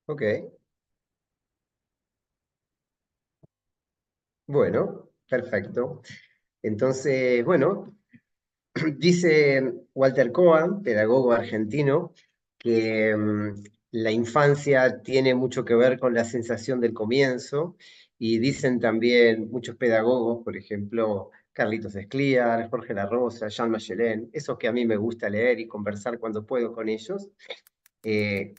Ok, bueno, perfecto. Entonces, bueno, dice Walter Cohen, pedagogo argentino, que la infancia tiene mucho que ver con la sensación del comienzo, y dicen también muchos pedagogos, por ejemplo, Carlitos Escliar, Jorge La Rosa, Jean Michelin, esos que a mí me gusta leer y conversar cuando puedo con ellos, que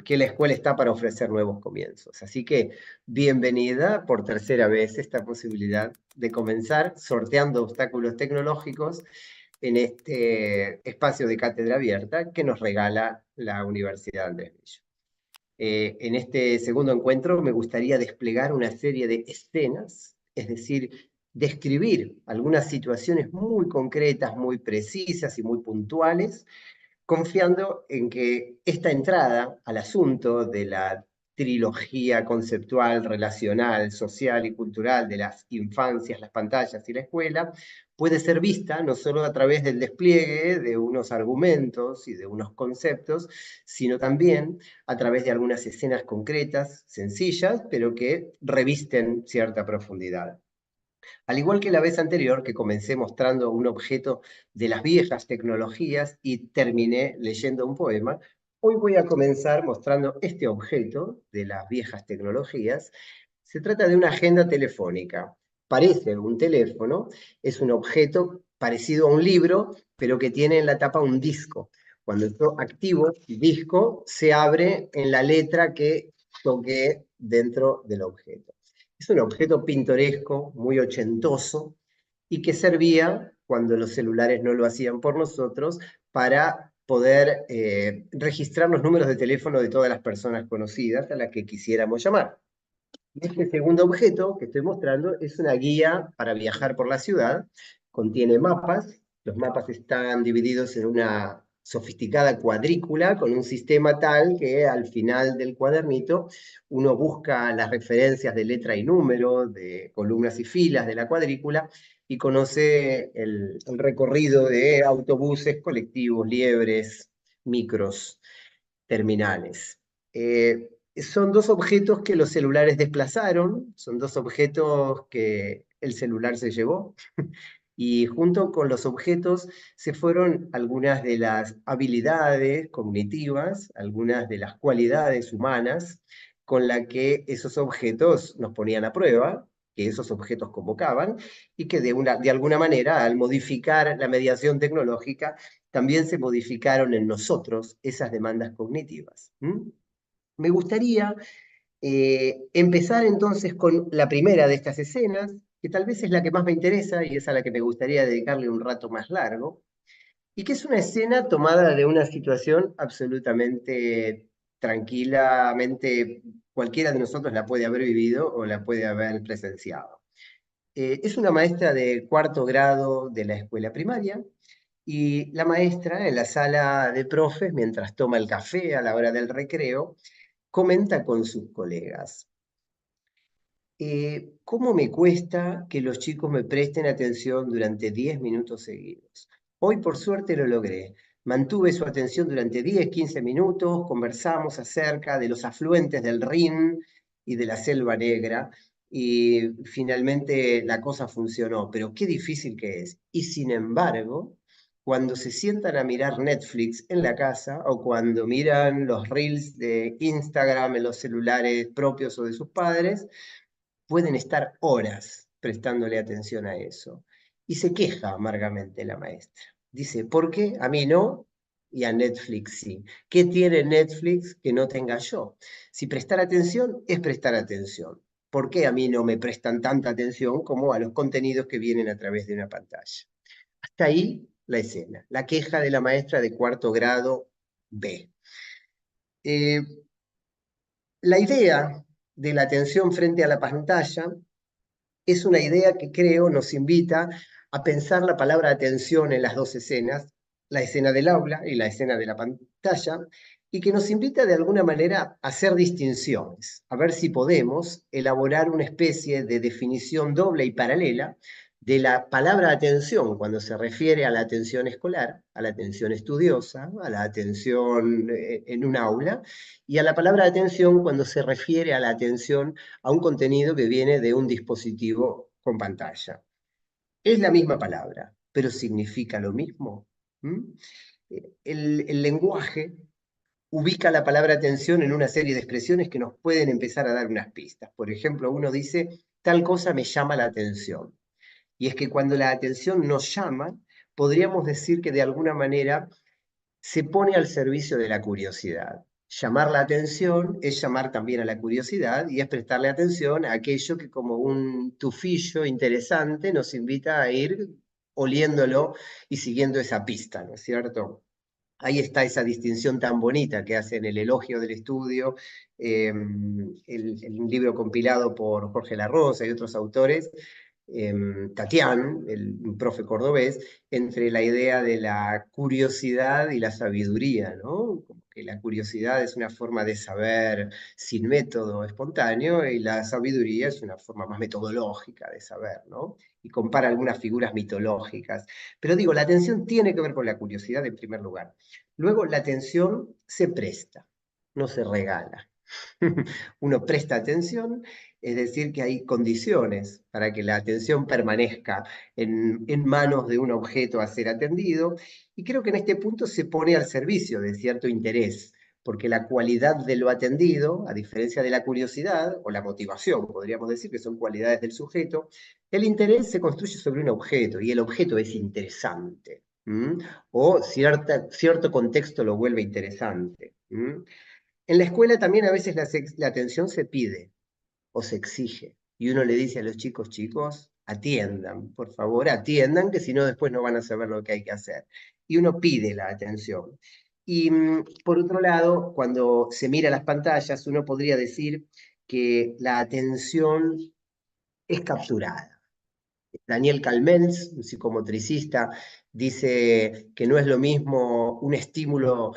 la escuela está para ofrecer nuevos comienzos. Así que bienvenida por tercera vez esta posibilidad de comenzar sorteando obstáculos tecnológicos en este espacio de cátedra abierta que nos regala la Universidad Andrés Bello. En este segundo encuentro me gustaría desplegar una serie de escenas, es decir, describir algunas situaciones muy concretas, muy precisas y muy puntuales, confiando en que esta entrada al asunto de la trilogía conceptual, relacional, social y cultural de las infancias, las pantallas y la escuela puede ser vista no solo a través del despliegue de unos argumentos y de unos conceptos, sino también a través de algunas escenas concretas, sencillas, pero que revisten cierta profundidad. Al igual que la vez anterior, que comencé mostrando un objeto de las viejas tecnologías y terminé leyendo un poema, hoy voy a comenzar mostrando este objeto de las viejas tecnologías. Se trata de una agenda telefónica. Parece un teléfono, es un objeto parecido a un libro, pero que tiene en la tapa un disco. Cuando yo activo el disco, se abre en la letra que toqué dentro del objeto. Es un objeto pintoresco, muy ochentoso, y que servía, cuando los celulares no lo hacían por nosotros, para poder registrar los números de teléfono de todas las personas conocidas a las que quisiéramos llamar. Este segundo objeto que estoy mostrando es una guía para viajar por la ciudad. Contiene mapas. Los mapas están divididos en una sofisticada cuadrícula con un sistema tal que al final del cuadernito uno busca las referencias de letra y número, de columnas y filas de la cuadrícula, y conoce el recorrido de autobuses, colectivos, liebres, micros, terminales. Son dos objetos que los celulares desplazaron, son dos objetos que el celular se llevó, y junto con los objetos se fueron algunas de las habilidades cognitivas, algunas de las cualidades humanas con las que esos objetos nos ponían a prueba, que esos objetos convocaban, y que de alguna manera, al modificar la mediación tecnológica, también se modificaron en nosotros esas demandas cognitivas. Me gustaría empezar entonces con la primera de estas escenas, que tal vez es la que más me interesa y es a la que me gustaría dedicarle un rato más largo, y que es una escena tomada de una situación absolutamente tranquilamente, cualquiera de nosotros la puede haber vivido o la puede haber presenciado. Es una maestra de cuarto grado de la escuela primaria, y la maestra en la sala de profes, mientras toma el café a la hora del recreo, comenta con sus colegas: ¿cómo me cuesta que los chicos me presten atención durante 10 minutos seguidos? Hoy por suerte lo logré. Mantuve su atención durante 10, 15 minutos, conversamos acerca de los afluentes del Rin y de la Selva Negra, y finalmente la cosa funcionó, pero qué difícil que es. Y sin embargo, cuando se sientan a mirar Netflix en la casa o cuando miran los reels de Instagram en los celulares propios o de sus padres, pueden estar horas prestándole atención a eso. Y se queja amargamente la maestra. Dice: ¿por qué a mí no y a Netflix sí? ¿Qué tiene Netflix que no tenga yo? Si prestar atención es prestar atención, ¿por qué a mí no me prestan tanta atención como a los contenidos que vienen a través de una pantalla? Hasta ahí la escena, la queja de la maestra de cuarto grado B. Eh, la idea de la atención frente a la pantalla es una idea que creo nos invita a pensar la palabra atención en las dos escenas, la escena del aula y la escena de la pantalla, y que nos invita de alguna manera a hacer distinciones, a ver si podemos elaborar una especie de definición doble y paralela de la palabra atención cuando se refiere a la atención escolar, a la atención estudiosa, a la atención en un aula, y a la palabra atención cuando se refiere a la atención a un contenido que viene de un dispositivo con pantalla. Es la misma palabra, pero significa lo mismo. ¿Mm? El lenguaje ubica la palabra atención en una serie de expresiones que nos pueden empezar a dar unas pistas. Por ejemplo, uno dice, tal cosa me llama la atención. Y es que cuando la atención nos llama, podríamos decir que de alguna manera se pone al servicio de la curiosidad. Llamar la atención es llamar también a la curiosidad y es prestarle atención a aquello que como un tufillo interesante nos invita a ir oliéndolo y siguiendo esa pista, ¿no es cierto? Ahí está esa distinción tan bonita que hacen el elogio del estudio, el libro compilado por Jorge Larrosa y otros autores, Tatián, un profe cordobés, entre la idea de la curiosidad y la sabiduría, ¿no? Como que la curiosidad es una forma de saber sin método espontáneo y la sabiduría es una forma más metodológica de saber, ¿no? Y compara algunas figuras mitológicas. Pero digo, la atención tiene que ver con la curiosidad en primer lugar. Luego, la atención se presta, no se regala. Uno presta atención, es decir, que hay condiciones para que la atención permanezca en manos de un objeto a ser atendido, y creo que en este punto se pone al servicio de cierto interés, porque la cualidad de lo atendido, a diferencia de la curiosidad o la motivación, podríamos decir que son cualidades del sujeto, el interés se construye sobre un objeto y el objeto es interesante. ¿Mm? O cierto contexto lo vuelve interesante. ¿Mm? En la escuela también a veces la atención se pide o se exige. Y uno le dice a los chicos, chicos, atiendan, por favor, atiendan, que si no después no van a saber lo que hay que hacer. Y uno pide la atención. Y por otro lado, cuando se mira las pantallas, uno podría decir que la atención es capturada. Daniel Calmens, un psicomotricista, dice que no es lo mismo un estímulo,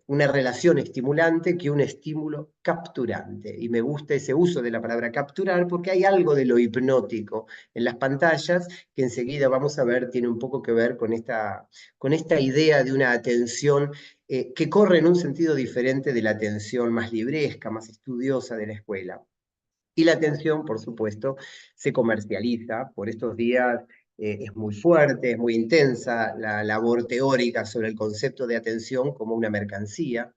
una relación estimulante que un estímulo capturante. Y me gusta ese uso de la palabra capturar porque hay algo de lo hipnótico en las pantallas que enseguida vamos a ver tiene un poco que ver con esta idea de una atención que corre en un sentido diferente de la atención más libresca, más estudiosa de la escuela. Y la atención, por supuesto, se comercializa. Por estos días es muy fuerte, es muy intensa la labor teórica sobre el concepto de atención como una mercancía.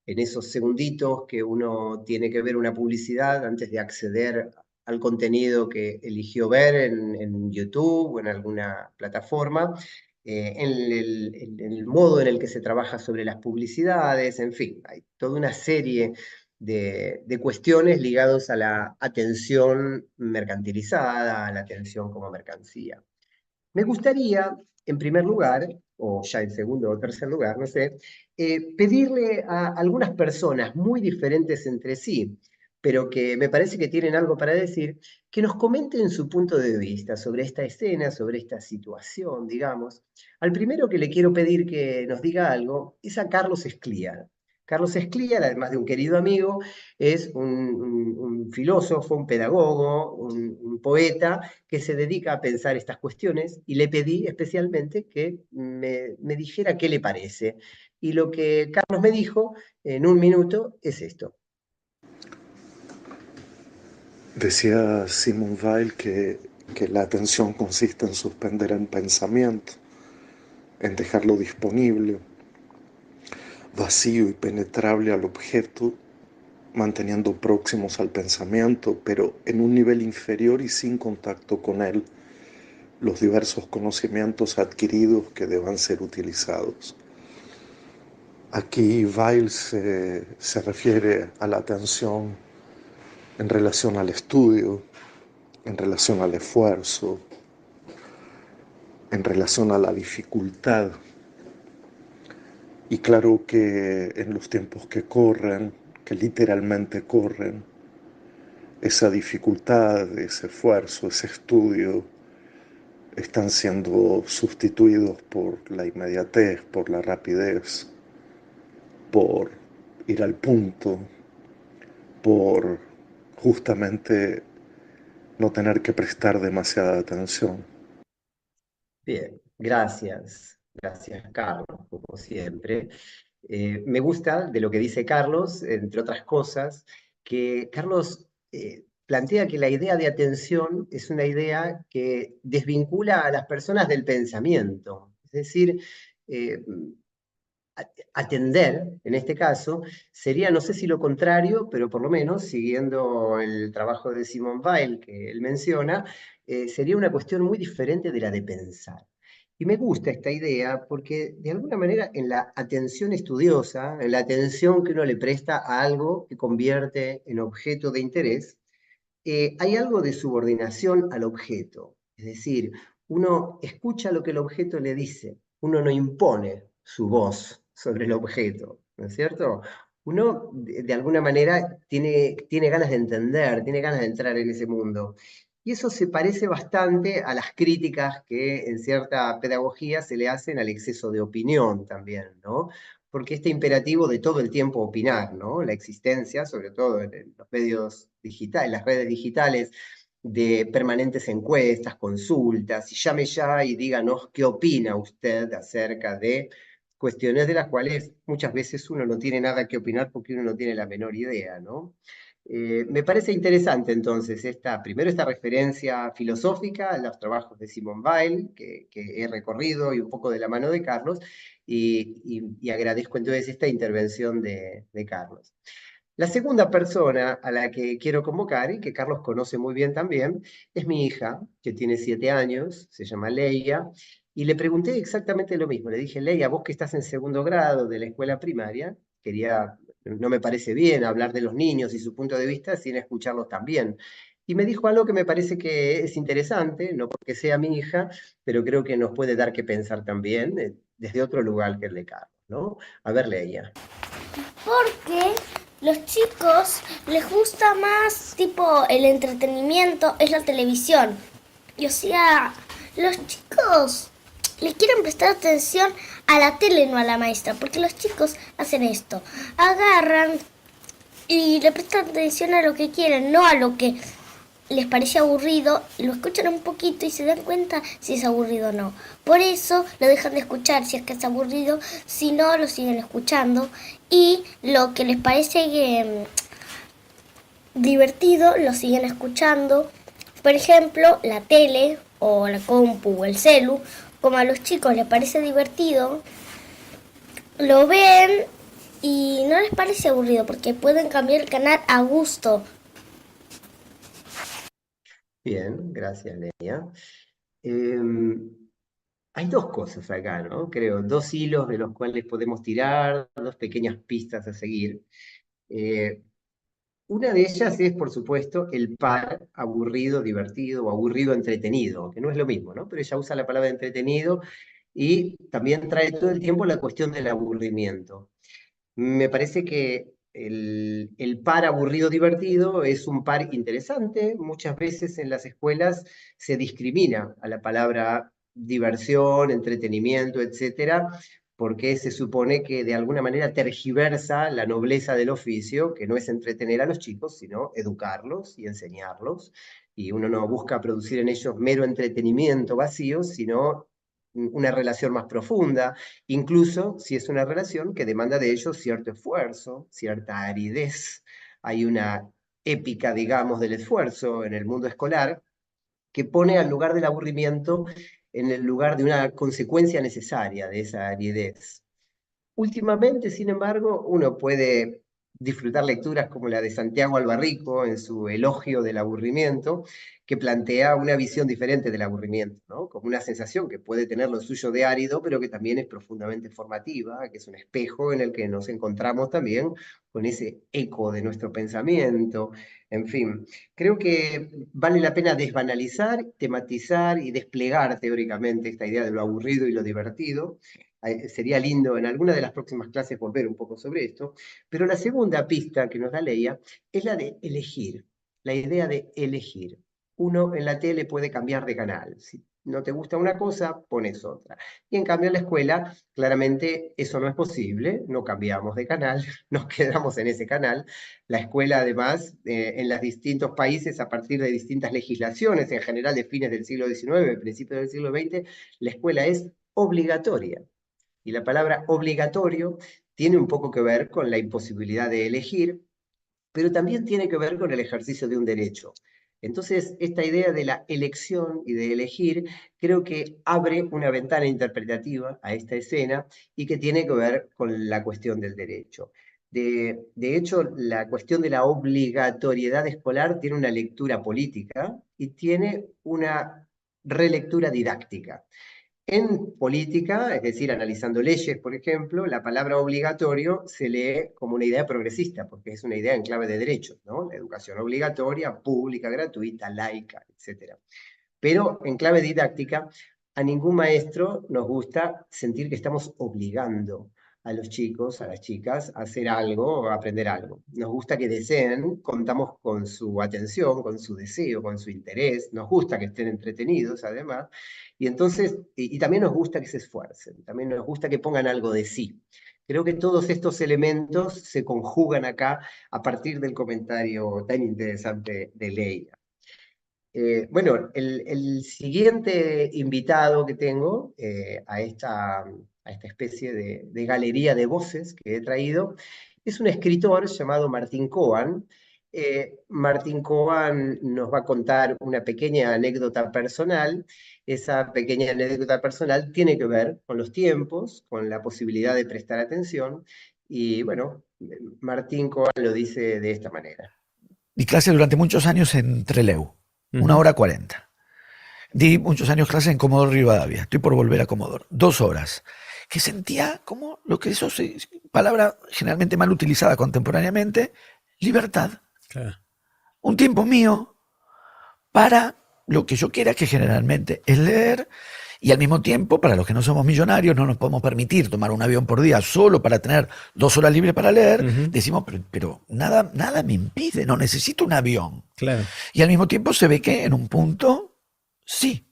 En esos segunditos que uno tiene que ver una publicidad antes de acceder al contenido que eligió ver en YouTube o en alguna plataforma, en el modo en el que se trabaja sobre las publicidades, en fin, hay toda una serie de cuestiones ligadas a la atención mercantilizada, a la atención como mercancía. Me gustaría, en primer lugar, o ya en segundo o tercer lugar, no sé, pedirle a algunas personas muy diferentes entre sí, pero que me parece que tienen algo para decir, que nos comenten su punto de vista sobre esta escena, sobre esta situación, digamos. Al primero que le quiero pedir que nos diga algo es a Carlos Escliar. Carlos Escliar, además de un querido amigo, es un filósofo, un pedagogo, un poeta que se dedica a pensar estas cuestiones y le pedí especialmente que me dijera qué le parece. Y lo que Carlos me dijo en un minuto es esto. Decía Simone Weil que la atención consiste en suspender el pensamiento, en dejarlo disponible, vacío y penetrable al objeto, manteniendo próximos al pensamiento, pero en un nivel inferior y sin contacto con él, los diversos conocimientos adquiridos que deban ser utilizados. Aquí Weil se refiere a la atención en relación al estudio, en relación al esfuerzo, en relación a la dificultad. Y claro que en los tiempos que corren, que literalmente corren, esa dificultad, ese esfuerzo, ese estudio, están siendo sustituidos por la inmediatez, por la rapidez, por ir al punto, por justamente no tener que prestar demasiada atención. Bien, gracias. Gracias, Carlos, como siempre. Me gusta de lo que dice Carlos, entre otras cosas, que Carlos plantea que la idea de atención es una idea que desvincula a las personas del pensamiento. Es decir, eh, atender, en este caso, sería, no sé si lo contrario, pero por lo menos, siguiendo el trabajo de Simone Weil que él menciona, sería una cuestión muy diferente de la de pensar. Y me gusta esta idea porque, de alguna manera, en la atención estudiosa, en la atención que uno le presta a algo que convierte en objeto de interés, hay algo de subordinación al objeto. Es decir, uno escucha lo que el objeto le dice, uno no impone su voz sobre el objeto, ¿no es cierto? Uno, de alguna manera, tiene ganas de entender, tiene ganas de entrar en ese mundo. Y eso se parece bastante a las críticas que en cierta pedagogía se le hacen al exceso de opinión también, ¿no? Porque este imperativo de todo el tiempo opinar, ¿no? La existencia, sobre todo en los medios digitales, las redes digitales, de permanentes encuestas, consultas, y llame ya y díganos qué opina usted acerca de cuestiones de las cuales muchas veces uno no tiene nada que opinar porque uno no tiene la menor idea, ¿no? Me parece interesante entonces primero esta referencia filosófica a los trabajos de Simone Weil, que he recorrido y un poco de la mano de Carlos, y agradezco entonces esta intervención de Carlos. La segunda persona a la que quiero convocar, y que Carlos conoce muy bien también, es mi hija, que tiene 7 años, se llama Leia, y le pregunté exactamente lo mismo. Le dije, Leia, vos que estás en segundo grado de la escuela primaria, no me parece bien hablar de los niños y su punto de vista sin escucharlos también. Y me dijo algo que me parece que es interesante, no porque sea mi hija, pero creo que nos puede dar que pensar también desde otro lugar que el de Carlos, ¿no? A ver, Leia. Porque los chicos les gusta más tipo el entretenimiento, es la televisión. Y o sea, los chicos le quieren prestar atención a la tele, no a la maestra, porque los chicos hacen esto, agarran y le prestan atención a lo que quieren, no a lo que les parece aburrido, lo escuchan un poquito y se dan cuenta si es aburrido o no. Por eso lo dejan de escuchar si es que es aburrido, si no lo siguen escuchando y lo que les parece divertido lo siguen escuchando. Por ejemplo, la tele o la compu o el celu, como a los chicos les parece divertido, lo ven y no les parece aburrido porque pueden cambiar el canal a gusto. Bien, gracias, Leia. Em, Hay dos cosas acá, ¿no? Creo, dos hilos de los cuales podemos tirar, dos pequeñas pistas a seguir. Eh, una de ellas es, por supuesto, el par aburrido, divertido o aburrido, entretenido, que no es lo mismo, ¿no? Pero ella usa la palabra entretenido y también trae todo el tiempo la cuestión del aburrimiento. Me parece que el par aburrido divertido es un par interesante. Muchas veces en las escuelas se discrimina a la palabra diversión, entretenimiento, etcétera, porque se supone que de alguna manera tergiversa la nobleza del oficio, que no es entretener a los chicos, sino educarlos y enseñarlos. Y uno no busca producir en ellos mero entretenimiento vacío, sino una relación más profunda, incluso si es una relación que demanda de ellos cierto esfuerzo, cierta aridez. Hay una épica, digamos, del esfuerzo en el mundo escolar que pone al lugar del aburrimiento en el lugar de una consecuencia necesaria de esa aridez. Últimamente, sin embargo, uno puede disfrutar lecturas como la de Santiago Albarrico en su Elogio del aburrimiento, que plantea una visión diferente del aburrimiento, ¿no? Como una sensación que puede tener lo suyo de árido, pero que también es profundamente formativa, que es un espejo en el que nos encontramos también con ese eco de nuestro pensamiento. En fin, creo que vale la pena desbanalizar, tematizar y desplegar teóricamente esta idea de lo aburrido y lo divertido. Sería lindo en alguna de las próximas clases volver un poco sobre esto, pero la segunda pista que nos da Leia es la de elegir, la idea de elegir. Uno en la tele puede cambiar de canal. No te gusta una cosa, pones otra. Y en cambio en la escuela, claramente eso no es posible, no cambiamos de canal, nos quedamos en ese canal. La escuela además, en los distintos países, a partir de distintas legislaciones, en general de fines del siglo XIX, principios del siglo XX, la escuela es obligatoria. Y la palabra obligatorio tiene un poco que ver con la imposibilidad de elegir, pero también tiene que ver con el ejercicio de un derecho. Entonces, esta idea de la elección y de elegir creo que abre una ventana interpretativa a esta escena y que tiene que ver con la cuestión del derecho. De hecho, la cuestión de la obligatoriedad escolar tiene una lectura política y tiene una relectura didáctica. En política, es decir, analizando leyes, por ejemplo, la palabra obligatorio se lee como una idea progresista, porque es una idea en clave de derechos, ¿no? La educación obligatoria, pública, gratuita, laica, etc. Pero en clave didáctica, a ningún maestro nos gusta sentir que estamos obligando a los chicos, a las chicas, a hacer algo o a aprender algo. Nos gusta que deseen, contamos con su atención, con su deseo, con su interés, nos gusta que estén entretenidos además, y entonces, y también nos gusta que se esfuercen, también nos gusta que pongan algo de sí. Creo que todos estos elementos se conjugan acá a partir del comentario tan interesante de Leia. Bueno, el siguiente invitado que tengo a esta especie de galería de voces que he traído es un escritor llamado Martín Coan. Martín Coan nos va a contar una pequeña anécdota personal. Esa pequeña anécdota personal tiene que ver con los tiempos, con la posibilidad de prestar atención. Y bueno, Martín Coan lo dice de esta manera. Di clase durante muchos años en Trelew, 1 hora 40. Di muchos años clase en Comodoro Rivadavia. Estoy por volver a Comodoro. 2 horas. Que sentía como lo que eso es palabra generalmente mal utilizada contemporáneamente, libertad. Claro. Un tiempo mío para lo que yo quiera, que generalmente es leer, y al mismo tiempo, para los que no somos millonarios, no nos podemos permitir tomar un avión por día solo para tener 2 horas libres para leer, decimos, pero nada me impide, no necesito un avión. Claro. Y al mismo tiempo se ve que en un punto, sí.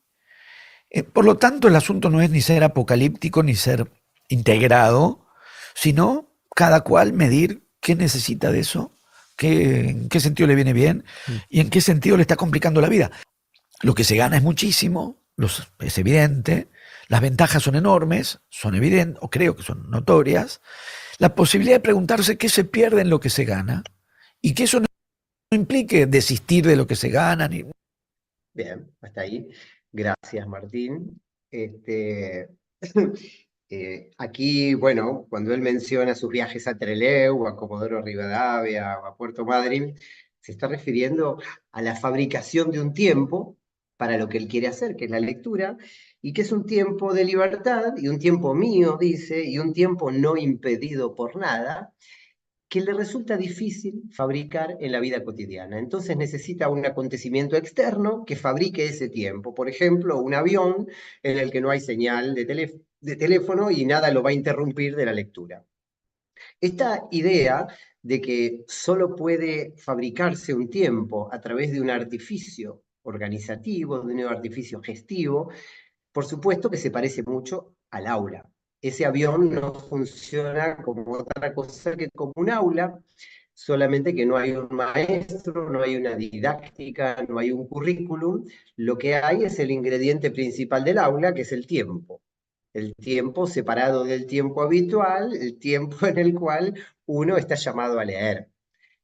Por lo tanto, el asunto no es ni ser apocalíptico ni ser integrado, sino cada cual medir qué necesita de eso, en qué sentido le viene bien y en qué sentido le está complicando la vida. Lo que se gana es muchísimo, es evidente, las ventajas son enormes, son evidentes, o creo que son notorias. La posibilidad de preguntarse qué se pierde en lo que se gana y que eso no implique desistir de lo que se gana. Bien, hasta ahí. Gracias, Martín. Aquí, bueno, cuando él menciona sus viajes a Trelew, a Comodoro Rivadavia, o a Puerto Madryn, se está refiriendo a la fabricación de un tiempo para lo que él quiere hacer, que es la lectura, y que es un tiempo de libertad, y un tiempo mío, dice, y un tiempo no impedido por nada, que le resulta difícil fabricar en la vida cotidiana. Entonces necesita un acontecimiento externo que fabrique ese tiempo. Por ejemplo, un avión en el que no hay señal de teléfono y nada lo va a interrumpir de la lectura. Esta idea de que solo puede fabricarse un tiempo a través de un artificio organizativo, de un artificio gestivo, por supuesto que se parece mucho al aula. Ese avión no funciona como otra cosa que como un aula, solamente que no hay un maestro, no hay una didáctica, no hay un currículum. Lo que hay es el ingrediente principal del aula, que es el tiempo. El tiempo separado del tiempo habitual, el tiempo en el cual uno está llamado a leer.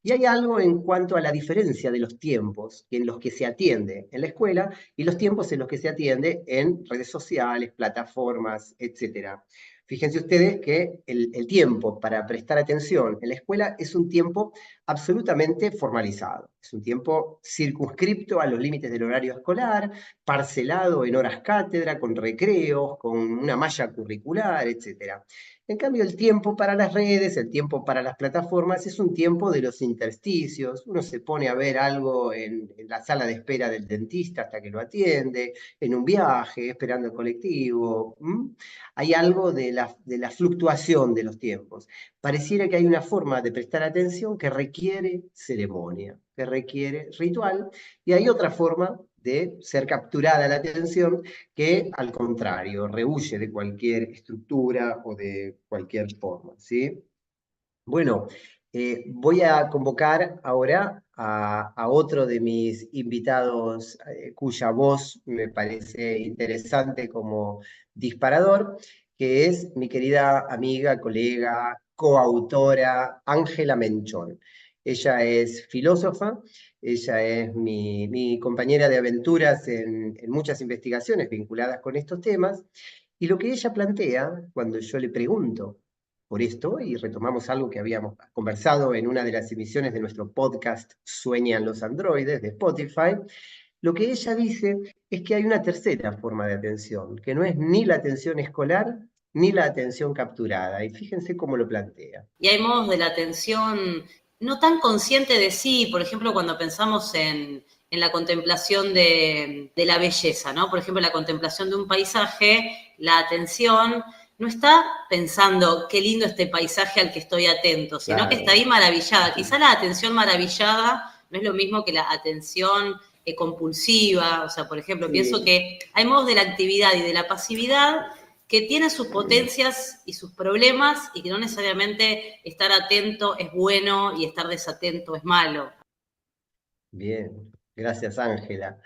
Y hay algo en cuanto a la diferencia de los tiempos en los que se atiende en la escuela y los tiempos en los que se atiende en redes sociales, plataformas, etc. Fíjense ustedes que el tiempo para prestar atención en la escuela es un tiempo absolutamente formalizado. Es un tiempo circunscripto a los límites del horario escolar, parcelado en horas cátedra, con recreos, con una malla curricular, etc. En cambio, el tiempo para las redes, el tiempo para las plataformas es un tiempo de los intersticios. Uno se pone a ver algo en la sala de espera del dentista hasta que lo atiende, en un viaje, esperando el colectivo. Hay algo de la fluctuación de los tiempos. Pareciera que hay una forma de prestar atención que requiere ceremonia, que requiere ritual, y hay otra forma de ser capturada la atención, que al contrario, rehúye de cualquier estructura o de cualquier forma, ¿sí? Bueno, voy a convocar ahora a otro de mis invitados, cuya voz me parece interesante como disparador, que es mi querida amiga, colega, coautora, Ángela Menchón. Ella es filósofa, ella es mi compañera de aventuras en muchas investigaciones vinculadas con estos temas, y lo que ella plantea, cuando yo le pregunto por esto, y retomamos algo que habíamos conversado en una de las emisiones de nuestro podcast Sueñan los androides de Spotify, lo que ella dice es que hay una tercera forma de atención, que no es ni la atención escolar ni la atención capturada, y fíjense cómo lo plantea. Y hay modos de la atención no tan consciente de sí, por ejemplo, cuando pensamos en la contemplación de la belleza, ¿no? Por ejemplo, la contemplación de un paisaje, la atención no está pensando qué lindo este paisaje al que estoy atento, sino claro, que está ahí maravillada. Quizá la atención maravillada no es lo mismo que la atención compulsiva. O sea, por ejemplo, pienso que hay modos de la actividad y de la pasividad que tienen sus potencias y sus problemas, y que no necesariamente estar atento es bueno y estar desatento es malo. Bien, gracias Ángela.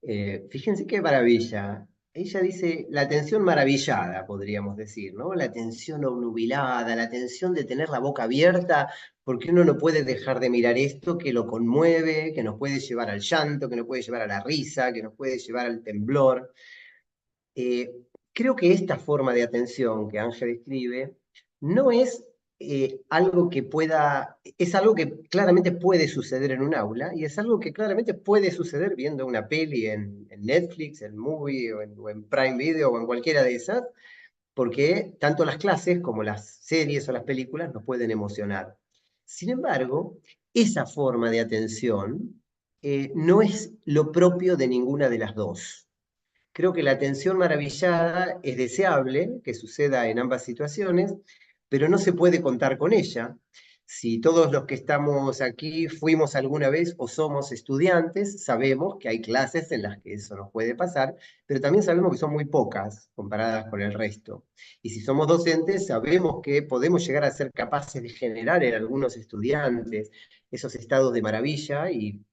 Fíjense qué maravilla. Ella dice la atención maravillada, podríamos decir, ¿no? La atención obnubilada, la atención de tener la boca abierta, porque uno no puede dejar de mirar esto que lo conmueve, que nos puede llevar al llanto, que nos puede llevar a la risa, que nos puede llevar al temblor. Creo que esta forma de atención que Ángel describe no es algo que pueda, es algo que claramente puede suceder en un aula, y es algo que claramente puede suceder viendo una peli en Netflix, en Movie, o en Prime Video, o en cualquiera de esas, porque tanto las clases como las series o las películas nos pueden emocionar. Sin embargo, esa forma de atención no es lo propio de ninguna de las dos. Creo que la atención maravillada es deseable que suceda en ambas situaciones, pero no se puede contar con ella. Si todos los que estamos aquí fuimos alguna vez o somos estudiantes, sabemos que hay clases en las que eso nos puede pasar, pero también sabemos que son muy pocas comparadas con el resto. Y si somos docentes, sabemos que podemos llegar a ser capaces de generar en algunos estudiantes esos estados de maravilla, y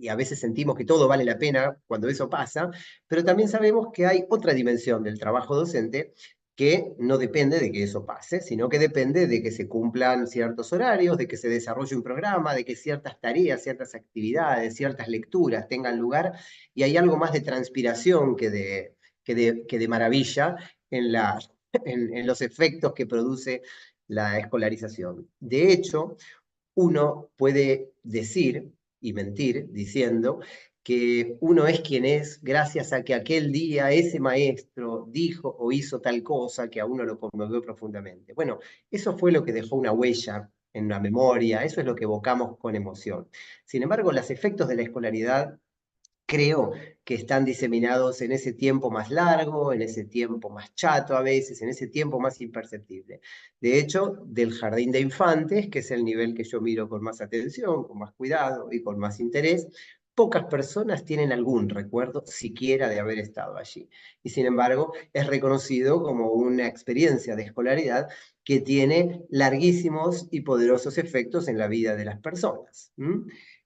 a veces sentimos que todo vale la pena cuando eso pasa, pero también sabemos que hay otra dimensión del trabajo docente que no depende de que eso pase, sino que depende de que se cumplan ciertos horarios, de que se desarrolle un programa, de que ciertas tareas, ciertas actividades, ciertas lecturas tengan lugar, y hay algo más de transpiración que de maravilla en los efectos que produce la escolarización. De hecho, uno puede decir y mentir diciendo que uno es quien es gracias a que aquel día ese maestro dijo o hizo tal cosa que a uno lo conmovió profundamente. Bueno, eso fue lo que dejó una huella en la memoria, eso es lo que evocamos con emoción. Sin embargo, los efectos de la escolaridad creo que están diseminados en ese tiempo más largo, en ese tiempo más chato a veces, en ese tiempo más imperceptible. De hecho, del jardín de infantes, que es el nivel que yo miro con más atención, con más cuidado y con más interés, pocas personas tienen algún recuerdo siquiera de haber estado allí. Y sin embargo, es reconocido como una experiencia de escolaridad que tiene larguísimos y poderosos efectos en la vida de las personas.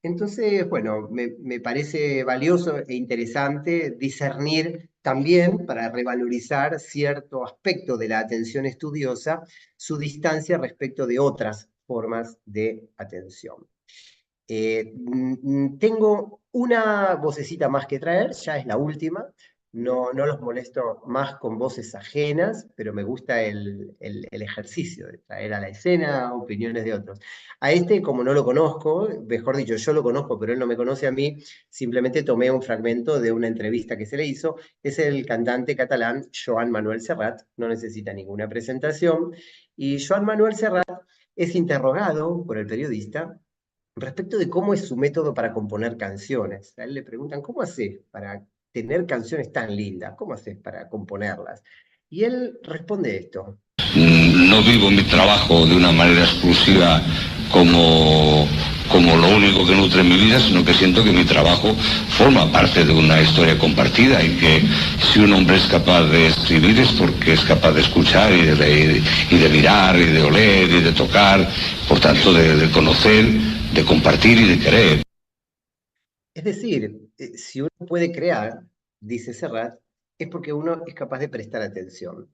Entonces, bueno, me parece valioso e interesante discernir también, para revalorizar cierto aspecto de la atención estudiosa, su distancia respecto de otras formas de atención. Tengo una vocecita más que traer, ya es la última. No los molesto más con voces ajenas, pero me gusta el ejercicio de traer a la escena opiniones de otros. A este, como no lo conozco, mejor dicho, yo lo conozco, pero él no me conoce a mí, simplemente tomé un fragmento de una entrevista que se le hizo. Es el cantante catalán Joan Manuel Serrat, no necesita ninguna presentación, y Joan Manuel Serrat es interrogado por el periodista respecto de cómo es su método para componer canciones. A él le preguntan, ¿cómo haces para tener canciones tan lindas? ¿Cómo haces para componerlas? Y él responde esto. No vivo mi trabajo de una manera exclusiva como como lo único que nutre mi vida, sino que siento que mi trabajo forma parte de una historia compartida y que si un hombre es capaz de escribir es porque es capaz de escuchar y de leer y de mirar y de oler y de tocar, por tanto de conocer, de compartir y de querer. Es decir, si uno puede crear, dice Serrat, es porque uno es capaz de prestar atención.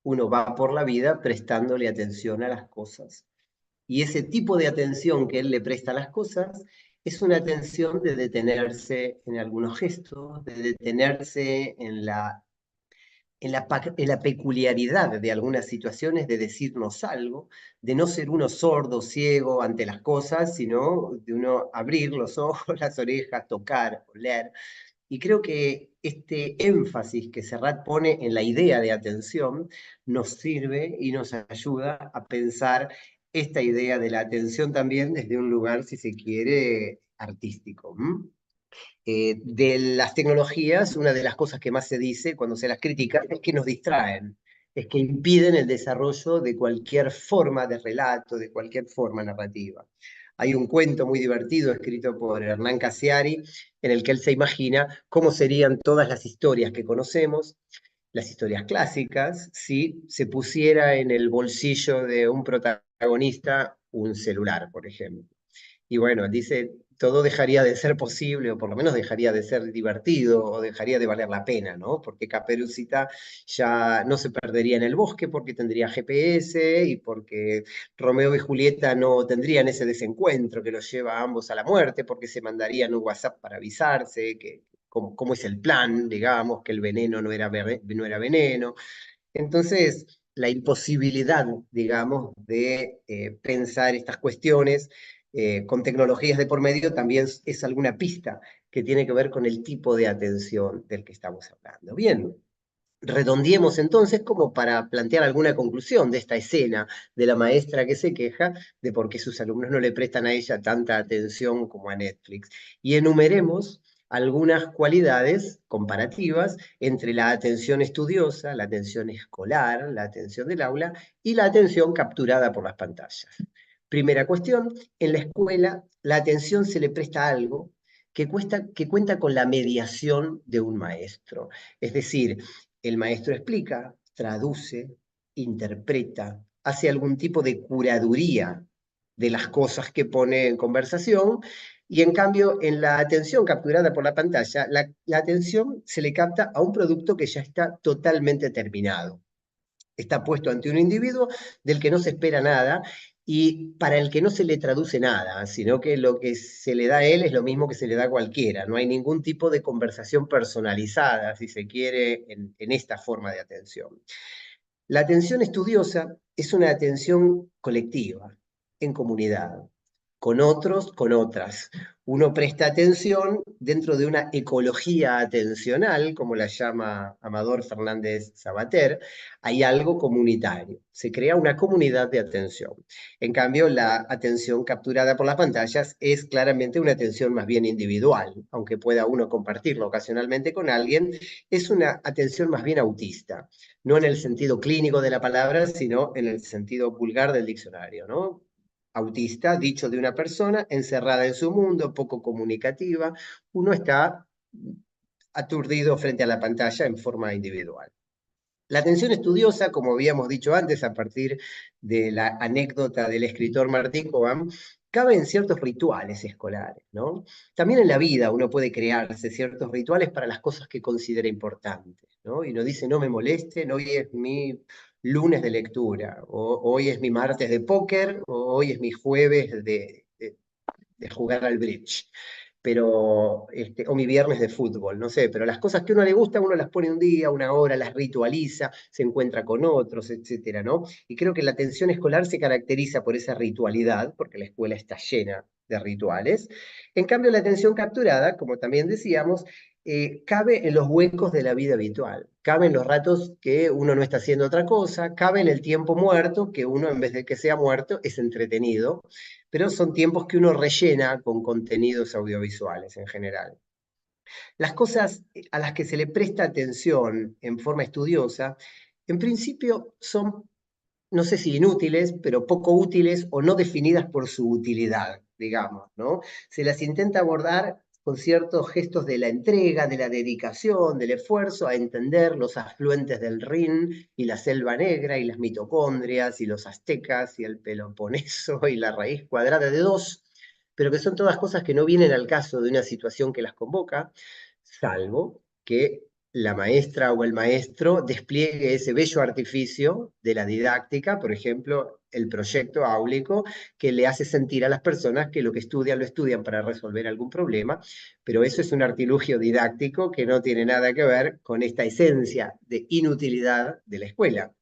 Uno va por la vida prestándole atención a las cosas. Y ese tipo de atención que él le presta a las cosas es una atención de detenerse en algunos gestos, de detenerse en la peculiaridad de algunas situaciones, de decirnos algo, de no ser uno sordo, ciego ante las cosas, sino de uno abrir los ojos, las orejas, tocar, oler. Y creo que este énfasis que Serrat pone en la idea de atención nos sirve y nos ayuda a pensar esta idea de la atención también desde un lugar, si se quiere, artístico. De las tecnologías, una de las cosas que más se dice cuando se las critica es que nos distraen, es que impiden el desarrollo de cualquier forma de relato, de cualquier forma narrativa. Hay un cuento muy divertido escrito por Hernán Cassiari en el que él se imagina cómo serían todas las historias que conocemos, las historias clásicas, si se pusiera en el bolsillo de un protagonista un celular, por ejemplo. Y bueno, dice, todo dejaría de ser posible, o por lo menos dejaría de ser divertido, o dejaría de valer la pena, ¿no? Porque Caperucita ya no se perdería en el bosque porque tendría GPS y porque Romeo y Julieta no tendrían ese desencuentro que los lleva a ambos a la muerte, porque se mandarían un WhatsApp para avisarse, que cómo es el plan, digamos, que el veneno no era veneno. Entonces, la imposibilidad, digamos, de pensar estas cuestiones con tecnologías de por medio también es alguna pista que tiene que ver con el tipo de atención del que estamos hablando. Bien, redondeemos entonces como para plantear alguna conclusión de esta escena de la maestra que se queja de por qué sus alumnos no le prestan a ella tanta atención como a Netflix. Y enumeremos algunas cualidades comparativas entre la atención estudiosa, la atención escolar, la atención del aula y la atención capturada por las pantallas. Primera cuestión, en la escuela la atención se le presta a algo que cuenta con la mediación de un maestro. Es decir, el maestro explica, traduce, interpreta, hace algún tipo de curaduría de las cosas que pone en conversación, y en cambio en la atención capturada por la pantalla, la atención se le capta a un producto que ya está totalmente terminado. Está puesto ante un individuo del que no se espera nada y para el que no se le traduce nada, sino que lo que se le da a él es lo mismo que se le da a cualquiera. No hay ningún tipo de conversación personalizada, si se quiere, en esta forma de atención. La atención estudiosa es una atención colectiva, en comunidad, con otros, con otras. Uno presta atención dentro de una ecología atencional, como la llama Amador Fernández Sabater. Hay algo comunitario, se crea una comunidad de atención. En cambio, la atención capturada por las pantallas es claramente una atención más bien individual, aunque pueda uno compartirlo ocasionalmente con alguien, es una atención más bien autista, no en el sentido clínico de la palabra, sino en el sentido vulgar del diccionario, ¿no? Autista, dicho de una persona encerrada en su mundo, poco comunicativa, uno está aturdido frente a la pantalla en forma individual. La atención estudiosa, como habíamos dicho antes, a partir de la anécdota del escritor Martín Cobán, cabe en ciertos rituales escolares, ¿no? También en la vida uno puede crearse ciertos rituales para las cosas que considera importantes, ¿no? Y no dice, no me molesten, hoy es mi lunes de lectura, o hoy es mi martes de póker, o hoy es mi jueves de jugar al bridge, pero, o mi viernes de fútbol, no sé, pero las cosas que a uno le gusta, uno las pone un día, una hora, las ritualiza, se encuentra con otros, etcétera, ¿no? Y creo que la atención escolar se caracteriza por esa ritualidad, porque la escuela está llena de rituales. En cambio, la atención capturada, como también decíamos, cabe en los huecos de la vida habitual, cabe en los ratos que uno no está haciendo otra cosa, cabe en el tiempo muerto, que uno en vez de que sea muerto es entretenido, pero son tiempos que uno rellena con contenidos audiovisuales en general. Las cosas a las que se le presta atención en forma estudiosa, en principio son no sé si inútiles, pero poco útiles o no definidas por su utilidad, digamos, ¿no? Se las intenta abordar con ciertos gestos de la entrega, de la dedicación, del esfuerzo a entender los afluentes del Rin y la Selva Negra y las mitocondrias y los aztecas y el Peloponeso y la raíz cuadrada de 2, pero que son todas cosas que no vienen al caso de una situación que las convoca, salvo que la maestra o el maestro despliegue ese bello artificio de la didáctica, por ejemplo, el proyecto áulico, que le hace sentir a las personas que lo que estudian lo estudian para resolver algún problema, pero eso es un artilugio didáctico que no tiene nada que ver con esta esencia de inutilidad de la escuela.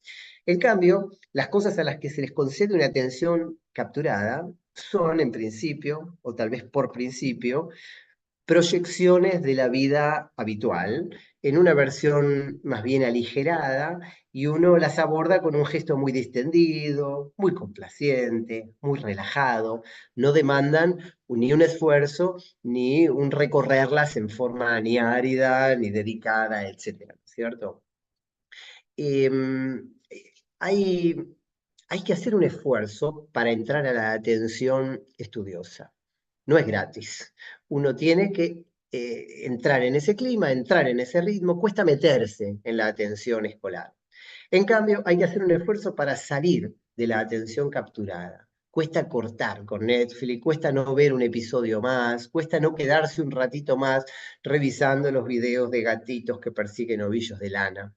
En cambio, las cosas a las que se les concede una atención capturada son, en principio, o tal vez por principio, proyecciones de la vida habitual en una versión más bien aligerada, y uno las aborda con un gesto muy distendido, muy complaciente, muy relajado. No demandan ni un esfuerzo ni un recorrerlas en forma ni árida ni dedicada, etcétera, ¿cierto? Em, hay, hay que hacer un esfuerzo para entrar a la atención estudiosa. No es gratis. Uno tiene que entrar en ese clima, entrar en ese ritmo, cuesta meterse en la atención escolar. En cambio, hay que hacer un esfuerzo para salir de la atención capturada. Cuesta cortar con Netflix, cuesta no ver un episodio más, cuesta no quedarse un ratito más revisando los videos de gatitos que persiguen ovillos de lana.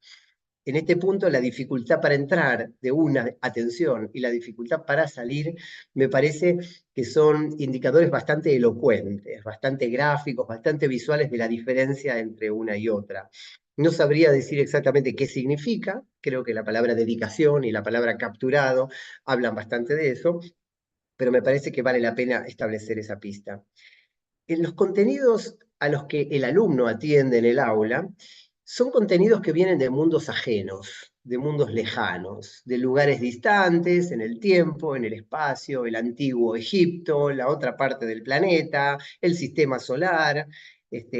En este punto, la dificultad para entrar de una atención y la dificultad para salir me parece que son indicadores bastante elocuentes, bastante gráficos, bastante visuales de la diferencia entre una y otra. No sabría decir exactamente qué significa, creo que la palabra dedicación y la palabra capturado hablan bastante de eso, pero me parece que vale la pena establecer esa pista. En los contenidos a los que el alumno atiende en el aula, son contenidos que vienen de mundos ajenos, de mundos lejanos, de lugares distantes en el tiempo, en el espacio, el antiguo Egipto, la otra parte del planeta, el sistema solar,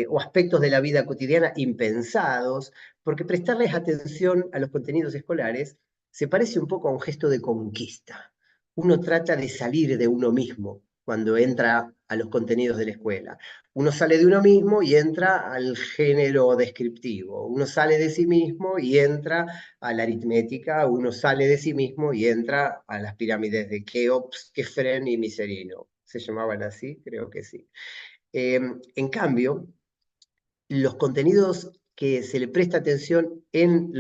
o aspectos de la vida cotidiana impensados, porque prestarles atención a los contenidos escolares se parece un poco a un gesto de conquista. Uno trata de salir de uno mismo cuando entra a los contenidos de la escuela. Uno sale de uno mismo y entra al género descriptivo. Uno sale de sí mismo y entra a la aritmética. Uno sale de sí mismo y entra a las pirámides de Keops, Kefren y Miserino. ¿Se llamaban así? Creo que sí. En cambio, los contenidos que se le presta atención en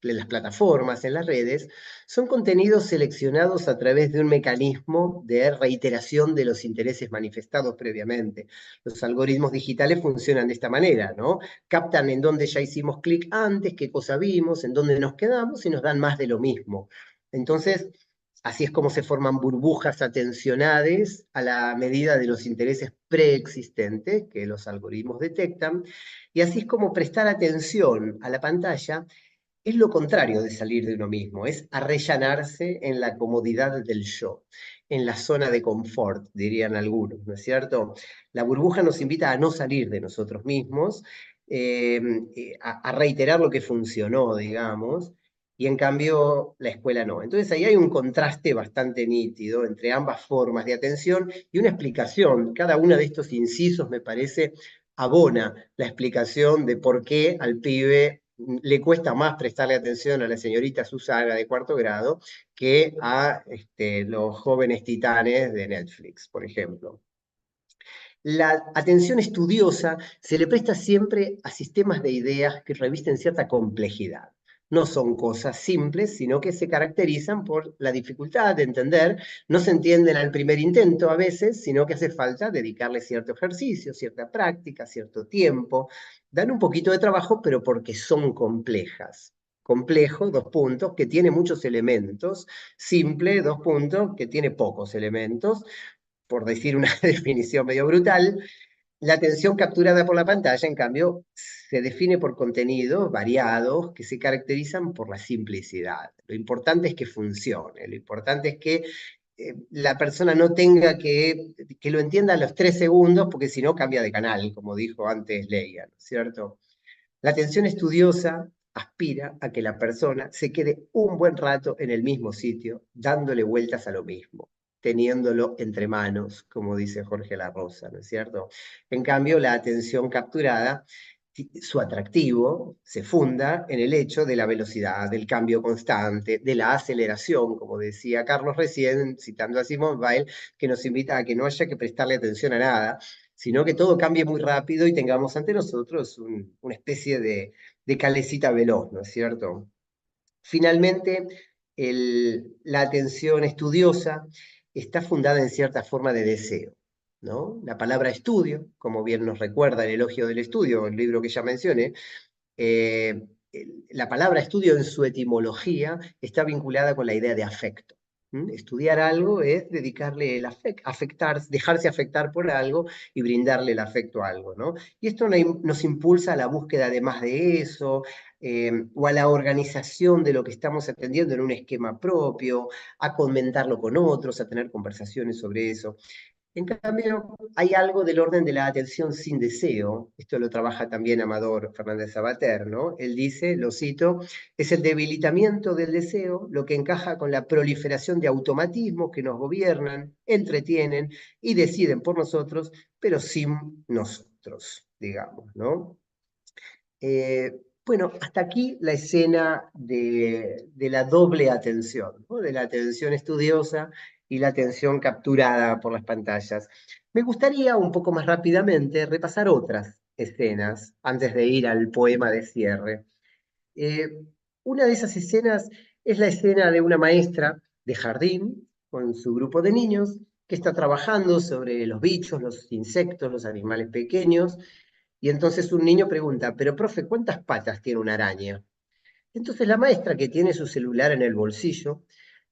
las plataformas, en las redes, son contenidos seleccionados a través de un mecanismo de reiteración de los intereses manifestados previamente. Los algoritmos digitales funcionan de esta manera, ¿no? Captan en dónde ya hicimos clic antes, qué cosa vimos, en dónde nos quedamos y nos dan más de lo mismo. Entonces, así es como se forman burbujas atencionales a la medida de los intereses preexistentes que los algoritmos detectan, y así es como prestar atención a la pantalla es lo contrario de salir de uno mismo, es arrellanarse en la comodidad del yo, en la zona de confort, dirían algunos, ¿no es cierto? La burbuja nos invita a no salir de nosotros mismos, a reiterar lo que funcionó, digamos, y en cambio la escuela no. Entonces ahí hay un contraste bastante nítido entre ambas formas de atención y una explicación. Cada uno de estos incisos, me parece, abona la explicación de por qué al pibe le cuesta más prestarle atención a la señorita Susana de 4º grado que a los jóvenes titanes de Netflix, por ejemplo. La atención estudiosa se le presta siempre a sistemas de ideas que revisten cierta complejidad. No son cosas simples, sino que se caracterizan por la dificultad de entender. No se entienden al primer intento a veces, sino que hace falta dedicarle cierto ejercicio, cierta práctica, cierto tiempo. Dan un poquito de trabajo, pero porque son complejas. Complejo, 2 puntos, que tiene muchos elementos. Simple, 2 puntos, que tiene pocos elementos. Por decir una definición medio brutal. La atención capturada por la pantalla, en cambio, se define por contenidos variados que se caracterizan por la simplicidad. Lo importante es que funcione, lo importante es que la persona no tenga que lo entienda a los 3 segundos, porque si no cambia de canal, como dijo antes Leia, ¿no es cierto? La atención estudiosa aspira a que la persona se quede un buen rato en el mismo sitio, dándole vueltas a lo mismo, teniéndolo entre manos, como dice Jorge La Rosa, ¿no es cierto? En cambio, la atención capturada, su atractivo se funda en el hecho de la velocidad, del cambio constante, de la aceleración, como decía Carlos recién, citando a Simone Weil, que nos invita a que no haya que prestarle atención a nada, sino que todo cambie muy rápido y tengamos ante nosotros una especie de calecita veloz, ¿no es cierto? Finalmente, la atención estudiosa está fundada en cierta forma de deseo, ¿no? La palabra estudio, como bien nos recuerda el Elogio del Estudio, el libro que ya mencioné, la palabra estudio en su etimología está vinculada con la idea de afecto. Estudiar algo es dedicarle el afectar, dejarse afectar por algo y brindarle el afecto a algo, ¿no? Y esto nos impulsa a la búsqueda de más de eso, o a la organización de lo que estamos atendiendo en un esquema propio, a comentarlo con otros, a tener conversaciones sobre eso. En cambio, hay algo del orden de la atención sin deseo. Esto lo trabaja también Amador Fernández Sabater, ¿no? Él dice, lo cito, es el debilitamiento del deseo lo que encaja con la proliferación de automatismos que nos gobiernan, entretienen y deciden por nosotros, pero sin nosotros, digamos, ¿no? Bueno, hasta aquí la escena de la doble atención, ¿no? De la atención estudiosa y la atención capturada por las pantallas. Me gustaría un poco más rápidamente repasar otras escenas antes de ir al poema de cierre. Una de esas escenas es la escena de una maestra de jardín con su grupo de niños que está trabajando sobre los bichos, los insectos, los animales pequeños, y entonces un niño pregunta, pero profe, ¿cuántas patas tiene una araña? Entonces la maestra, que tiene su celular en el bolsillo,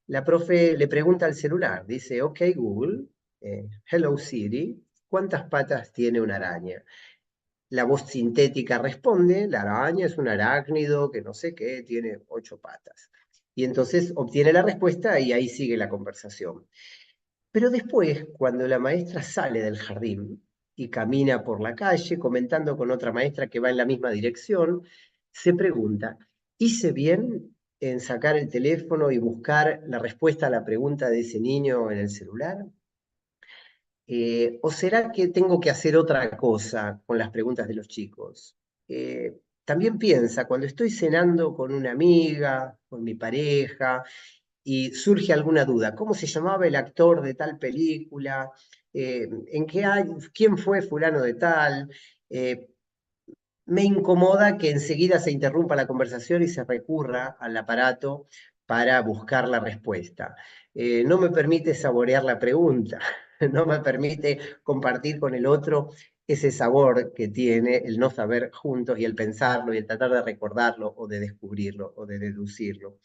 la profe le pregunta al celular, dice, ok Google, hello Siri, ¿cuántas patas tiene una araña? La voz sintética responde, la araña es un arácnido que no sé qué, tiene 8 patas. Y entonces obtiene la respuesta y ahí sigue la conversación. Pero después, cuando la maestra sale del jardín y camina por la calle comentando con otra maestra que va en la misma dirección, se pregunta, ¿hice bien en sacar el teléfono y buscar la respuesta a la pregunta de ese niño en el celular? ¿O será que tengo que hacer otra cosa con las preguntas de los chicos? También piensa, cuando estoy cenando con una amiga, con mi pareja, y surge alguna duda, ¿cómo se llamaba el actor de tal película? ¿Quién fue fulano de tal? Me incomoda que enseguida se interrumpa la conversación y se recurra al aparato para buscar la respuesta. No me permite saborear la pregunta, no me permite compartir con el otro ese sabor que tiene el no saber juntos y el pensarlo y el tratar de recordarlo o de descubrirlo o de deducirlo.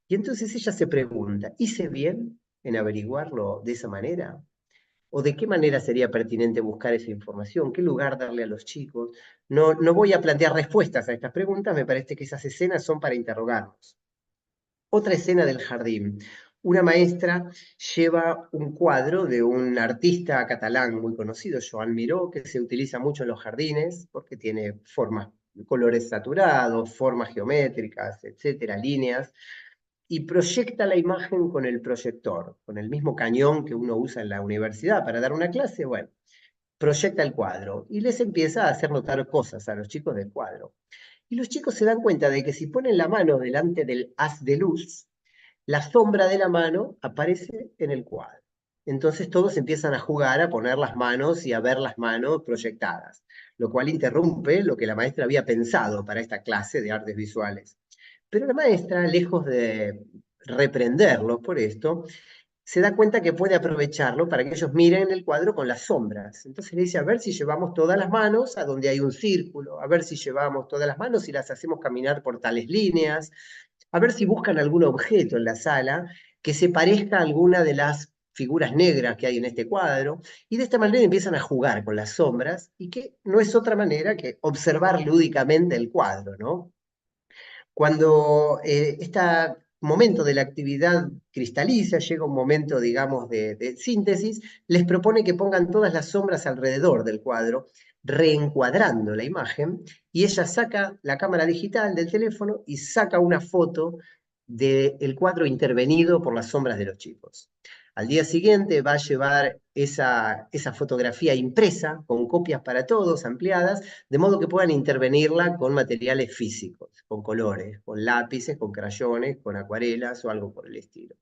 Y entonces ella se pregunta, ¿hice bien en averiguarlo de esa manera? ¿O de qué manera sería pertinente buscar esa información? ¿Qué lugar darle a los chicos? No voy a plantear respuestas a estas preguntas, me parece que esas escenas son para interrogarnos. Otra escena del jardín. Una maestra lleva un cuadro de un artista catalán muy conocido, Joan Miró, que se utiliza mucho en los jardines porque tiene formas, colores saturados, formas geométricas, etcétera, líneas, y proyecta la imagen con el proyector, con el mismo cañón que uno usa en la universidad para dar una clase, bueno, proyecta el cuadro y les empieza a hacer notar cosas a los chicos del cuadro. Y los chicos se dan cuenta de que si ponen la mano delante del haz de luz, la sombra de la mano aparece en el cuadro. Entonces todos empiezan a jugar, a poner las manos y a ver las manos proyectadas, lo cual interrumpe lo que la maestra había pensado para esta clase de artes visuales. Pero la maestra, lejos de reprenderlos por esto, se da cuenta que puede aprovecharlo para que ellos miren el cuadro con las sombras. Entonces le dice, a ver si llevamos todas las manos a donde hay un círculo, a ver si llevamos todas las manos y las hacemos caminar por tales líneas, a ver si buscan algún objeto en la sala que se parezca a alguna de las figuras negras que hay en este cuadro, y de esta manera empiezan a jugar con las sombras, y que no es otra manera que observar lúdicamente el cuadro, ¿no? Cuando este momento de la actividad cristaliza, llega un momento, digamos, de síntesis, les propone que pongan todas las sombras alrededor del cuadro, reencuadrando la imagen, y ella saca la cámara digital del teléfono y saca una foto del cuadro intervenido por las sombras de los chicos. Al día siguiente va a llevar esa fotografía impresa, con copias para todos, ampliadas, de modo que puedan intervenirla con materiales físicos, con colores, con lápices, con crayones, con acuarelas o algo por el estilo.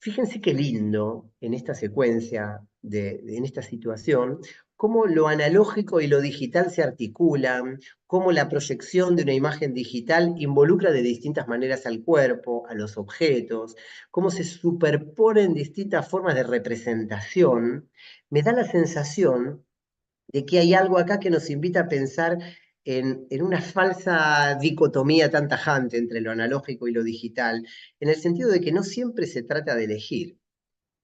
Fíjense qué lindo en esta secuencia, en esta situación, cómo lo analógico y lo digital se articulan, cómo la proyección de una imagen digital involucra de distintas maneras al cuerpo, a los objetos, cómo se superponen distintas formas de representación. Me da la sensación de que hay algo acá que nos invita a pensar en una falsa dicotomía tan tajante entre lo analógico y lo digital, en el sentido de que no siempre se trata de elegir.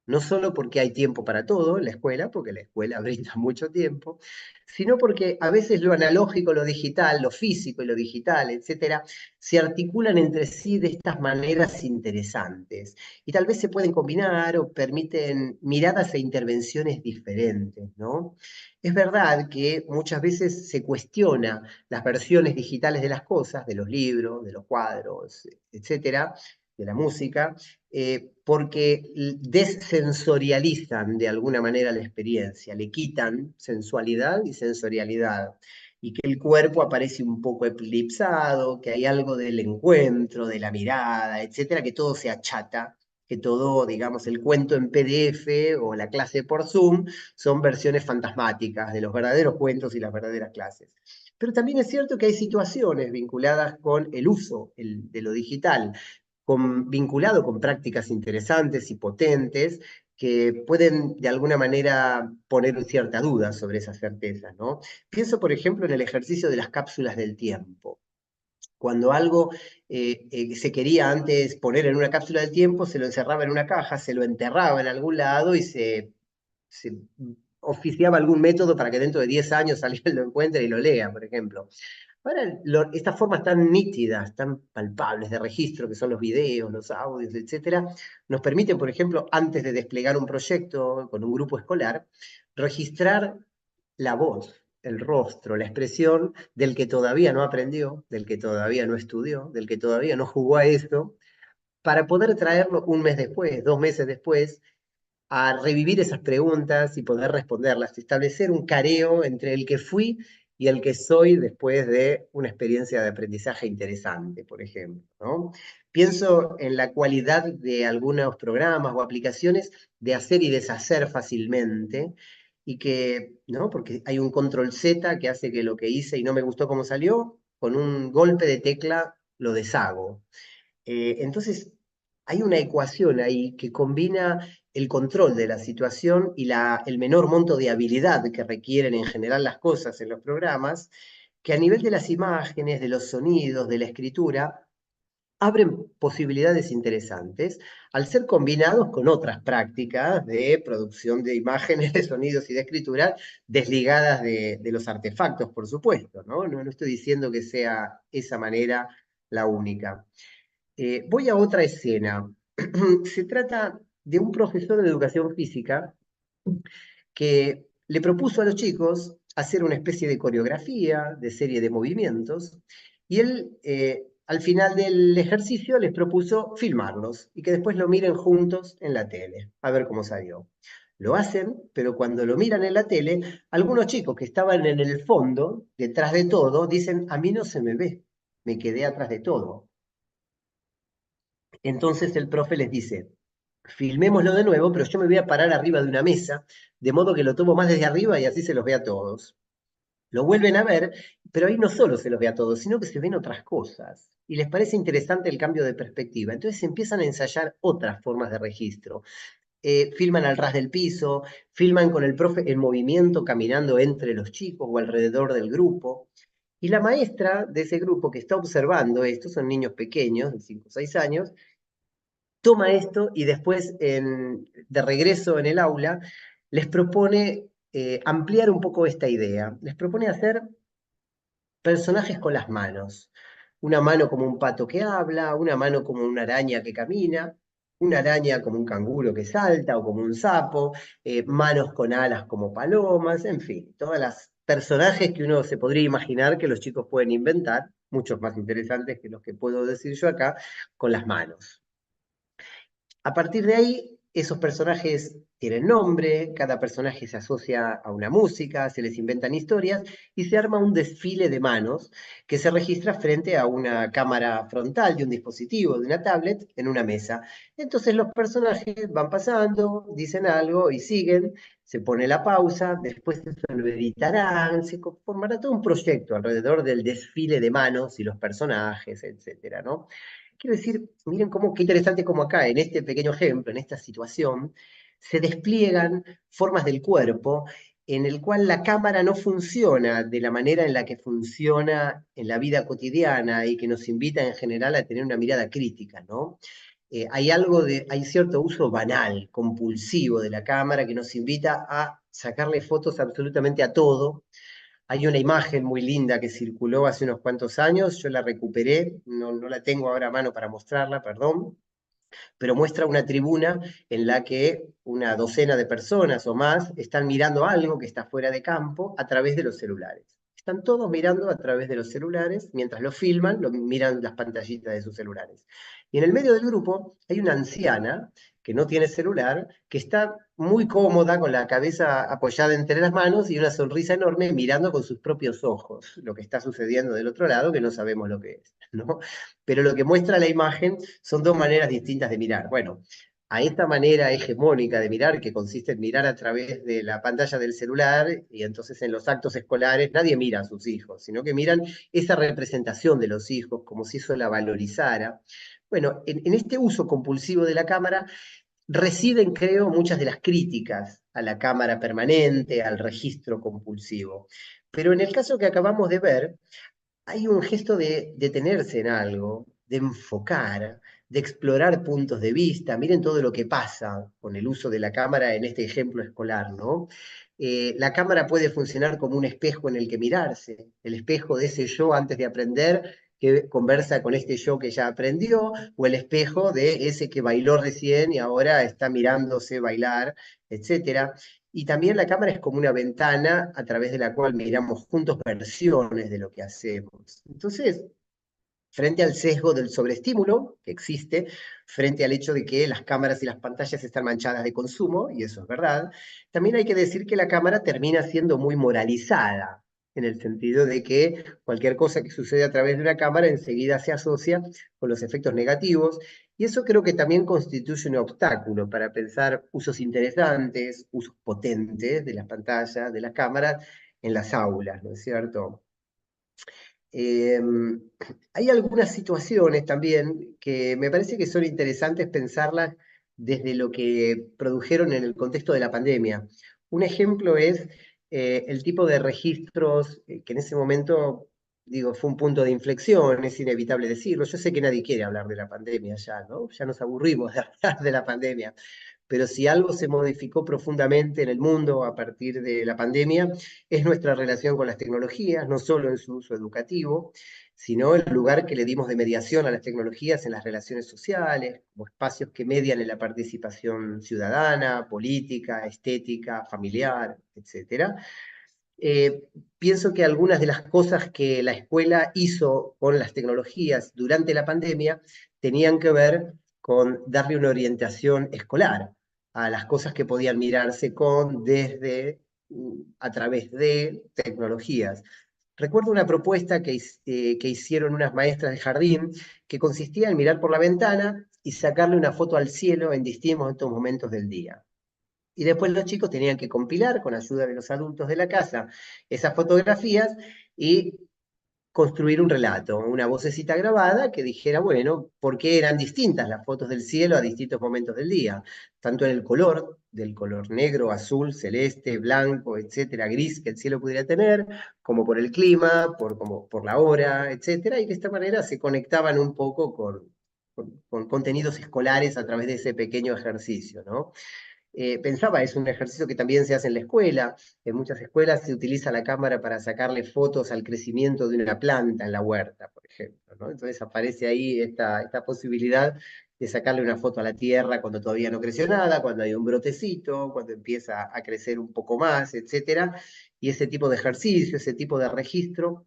No solo porque hay tiempo para todo en la escuela, porque la escuela brinda mucho tiempo, sino porque a veces lo analógico, lo digital, lo físico y lo digital, etcétera, se articulan entre sí de estas maneras interesantes. Y tal vez se pueden combinar o permiten miradas e intervenciones diferentes, ¿no? Es verdad que muchas veces se cuestiona las versiones digitales de las cosas, de los libros, de los cuadros, etcétera, de la música, porque desensorializan de alguna manera la experiencia, le quitan sensualidad y sensorialidad, y que el cuerpo aparece un poco eclipsado, que hay algo del encuentro, de la mirada, etcétera, que todo se achata, que todo, digamos, el cuento en PDF o la clase por Zoom son versiones fantasmáticas de los verdaderos cuentos y las verdaderas clases. Pero también es cierto que hay situaciones vinculadas con el uso de lo digital, vinculado con prácticas interesantes y potentes que pueden de alguna manera poner cierta duda sobre esas certezas, ¿no? Pienso, por ejemplo, en el ejercicio de las cápsulas del tiempo. Cuando algo se quería antes poner en una cápsula del tiempo, se lo encerraba en una caja, se lo enterraba en algún lado y se oficiaba algún método para que dentro de 10 años alguien lo encuentre y lo lea, por ejemplo. Ahora, estas formas tan nítidas, tan palpables de registro, que son los videos, los audios, etcétera, nos permiten, por ejemplo, antes de desplegar un proyecto con un grupo escolar, registrar la voz, el rostro, la expresión del que todavía no aprendió, del que todavía no estudió, del que todavía no jugó a esto, para poder traerlo un mes después, 2 meses después, a revivir esas preguntas y poder responderlas, establecer un careo entre el que fui y el que soy después de una experiencia de aprendizaje interesante, por ejemplo, ¿no? Pienso en la cualidad de algunos programas o aplicaciones de hacer y deshacer fácilmente, y que, ¿no? Porque hay un control Z que hace que lo que hice y no me gustó cómo salió, con un golpe de tecla lo deshago. Entonces, hay una ecuación ahí que combina el control de la situación y el menor monto de habilidad que requieren en general las cosas en los programas, que a nivel de las imágenes, de los sonidos, de la escritura, abren posibilidades interesantes al ser combinados con otras prácticas de producción de imágenes, de sonidos y de escritura desligadas de los artefactos, por supuesto, ¿no? No estoy diciendo que sea esa manera la única. Voy a otra escena. Se trata de un profesor de educación física que le propuso a los chicos hacer una especie de coreografía, de serie de movimientos, y él al final del ejercicio les propuso filmarlos y que después lo miren juntos en la tele, a ver cómo salió. Lo hacen, pero cuando lo miran en la tele, algunos chicos que estaban en el fondo, detrás de todo, dicen, a mí no se me ve, me quedé atrás de todo. Entonces el profe les dice, filmémoslo de nuevo, pero yo me voy a parar arriba de una mesa, de modo que lo tomo más desde arriba y así se los ve a todos. Lo vuelven a ver, pero ahí no solo se los ve a todos, sino que se ven otras cosas. Y les parece interesante el cambio de perspectiva. Entonces empiezan a ensayar otras formas de registro. Filman al ras del piso, filman con el profe en movimiento, caminando entre los chicos o alrededor del grupo. Y la maestra de ese grupo que está observando esto, son niños pequeños, de 5 o 6 años, toma esto y después, de regreso en el aula, les propone ampliar un poco esta idea. Les propone hacer personajes con las manos. Una mano como un pato que habla, una mano como una araña que camina, una araña como un canguro que salta o como un sapo, manos con alas como palomas, en fin, todas las personajes que uno se podría imaginar que los chicos pueden inventar, muchos más interesantes que los que puedo decir yo acá, con las manos. A partir de ahí, esos personajes tienen nombre, cada personaje se asocia a una música, se les inventan historias y se arma un desfile de manos que se registra frente a una cámara frontal de un dispositivo, de una tablet, en una mesa. Entonces los personajes van pasando, dicen algo y siguen, se pone la pausa, después eso lo editarán, se formará todo un proyecto alrededor del desfile de manos y los personajes, etcétera, ¿no? Quiero decir, miren qué interesante como acá, en este pequeño ejemplo, en esta situación, se despliegan formas del cuerpo en el cual la cámara no funciona de la manera en la que funciona en la vida cotidiana y que nos invita en general a tener una mirada crítica, ¿no? Hay cierto uso banal, compulsivo de la cámara que nos invita a sacarle fotos absolutamente a todo. Hay una imagen muy linda que circuló hace unos cuantos años, yo la recuperé, no la tengo ahora a mano para mostrarla, perdón, pero muestra una tribuna en la que una docena de personas o más están mirando algo que está fuera de campo a través de los celulares. Están todos mirando a través de los celulares, mientras lo filman, miran las pantallitas de sus celulares. Y en el medio del grupo hay una anciana que no tiene celular, que está muy cómoda con la cabeza apoyada entre las manos y una sonrisa enorme mirando con sus propios ojos lo que está sucediendo del otro lado, que no sabemos lo que es, ¿no? Pero lo que muestra la imagen son dos maneras distintas de mirar. Bueno, a esta manera hegemónica de mirar, que consiste en mirar a través de la pantalla del celular, y entonces en los actos escolares nadie mira a sus hijos, sino que miran esa representación de los hijos como si eso la valorizara. Bueno, en este uso compulsivo de la cámara residen, creo, muchas de las críticas a la cámara permanente, al registro compulsivo. Pero en el caso que acabamos de ver, hay un gesto de detenerse en algo, de enfocar, de explorar puntos de vista. Miren todo lo que pasa con el uso de la cámara en este ejemplo escolar, ¿no? La cámara puede funcionar como un espejo en el que mirarse, el espejo de ese yo antes de aprender que conversa con este yo que ya aprendió, o el espejo de ese que bailó recién y ahora está mirándose bailar, etcétera. Y también la cámara es como una ventana a través de la cual miramos juntos versiones de lo que hacemos. Entonces, frente al sesgo del sobreestímulo que existe, frente al hecho de que las cámaras y las pantallas están manchadas de consumo, y eso es verdad, también hay que decir que la cámara termina siendo muy moralizada, en el sentido de que cualquier cosa que sucede a través de una cámara enseguida se asocia con los efectos negativos, y eso creo que también constituye un obstáculo para pensar usos interesantes, usos potentes de las pantallas, de las cámaras, en las aulas, ¿no es cierto? Eh, Hay algunas situaciones también que me parece que son interesantes pensarlas desde lo que produjeron en el contexto de la pandemia. Un ejemplo es el tipo de registros que en ese momento, digo, fue un punto de inflexión, es inevitable decirlo. Yo sé que nadie quiere hablar de la pandemia ya, ¿no? Ya nos aburrimos de hablar de la pandemia, pero si algo se modificó profundamente en el mundo a partir de la pandemia, es nuestra relación con las tecnologías, no solo en su uso educativo, sino el lugar que le dimos de mediación a las tecnologías en las relaciones sociales, como espacios que median en la participación ciudadana, política, estética, familiar, etc. Pienso que algunas de las cosas que la escuela hizo con las tecnologías durante la pandemia tenían que ver con darle una orientación escolar a las cosas que podían mirarse a través de tecnologías. Recuerdo una propuesta que hicieron unas maestras de jardín que consistía en mirar por la ventana y sacarle una foto al cielo en distintos momentos del día. Y después los chicos tenían que compilar, con ayuda de los adultos de la casa, esas fotografías y construir un relato, una vocecita grabada que dijera, bueno, por qué eran distintas las fotos del cielo a distintos momentos del día, tanto en el color, del color negro, azul, celeste, blanco, etcétera, gris que el cielo pudiera tener, como por el clima, por la hora, etcétera, y de esta manera se conectaban un poco con contenidos escolares a través de ese pequeño ejercicio, ¿no? Pensaba, es un ejercicio que también se hace en la escuela. En muchas escuelas se utiliza la cámara para sacarle fotos al crecimiento de una planta en la huerta, por ejemplo, ¿no? Entonces aparece ahí esta posibilidad de sacarle una foto a la tierra cuando todavía no creció nada, cuando hay un brotecito, cuando empieza a crecer un poco más, etcétera. Y ese tipo de ejercicio, ese tipo de registro,